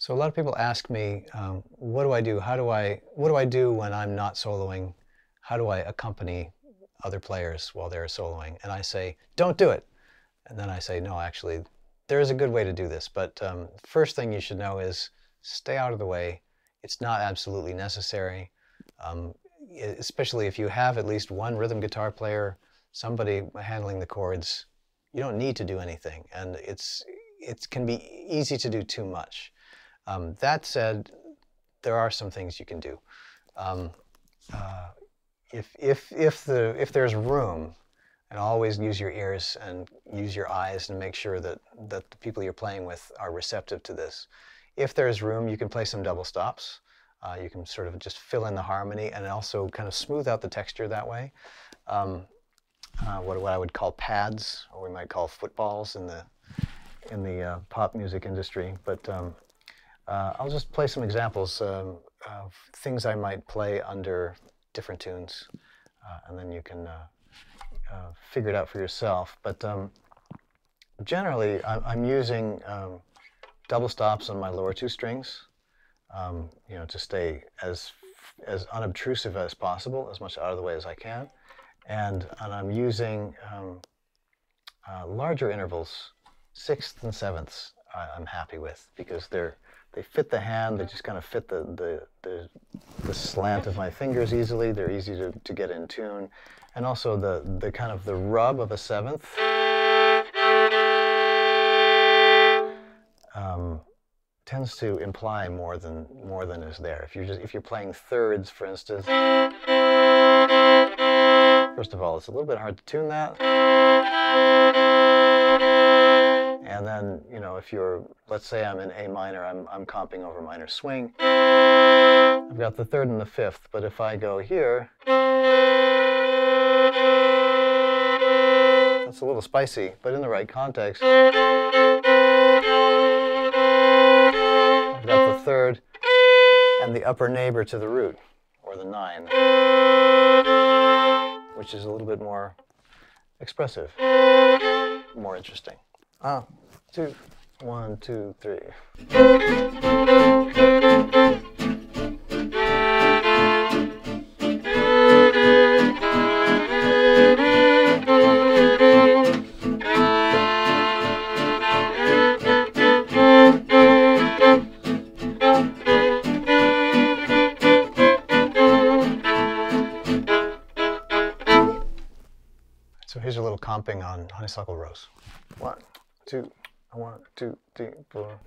So a lot of people ask me, what do I do? What do I do when I'm not soloing? How do I accompany other players while they're soloing? And I say, don't do it. And then I say, no, actually, there is a good way to do this. But first thing you should know is stay out of the way. It's not absolutely necessary, especially if you have at least one rhythm guitar player, somebody handling the chords. You don't need to do anything, and it can be easy to do too much. That said, there are some things you can do. If there's room, and always use your ears and use your eyes and make sure that the people you're playing with are receptive to this. If there's room, you can play some double stops. You can sort of just fill in the harmony and also kind of smooth out the texture that way. What I would call pads, or we might call footballs in the pop music industry. But I'll just play some examples of things I might play under different tunes, and then you can figure it out for yourself. But generally, I'm using double stops on my lower two strings, you know, to stay as unobtrusive as possible, as much out of the way as I can. And I'm using larger intervals, sixths and sevenths. I'm happy with, because they fit the hand. They just kind of fit the slant of my fingers easily. They're easy to get in tune, and also the kind of the rub of a seventh tends to imply more than is there. If you're playing thirds, for instance, first of all, it's a little bit hard to tune that. And then, you know, if let's say I'm in A minor, I'm comping over minor swing. I've got the third and the fifth, but if I go here, that's a little spicy, but in the right context, I've got the third and the upper neighbor to the root, or the 9, which is a little bit more expressive, more interesting. 2, 1, 2, 3. So here's a little comping on Honeysuckle Rose. 1, 2, 1, 2, 3, 4.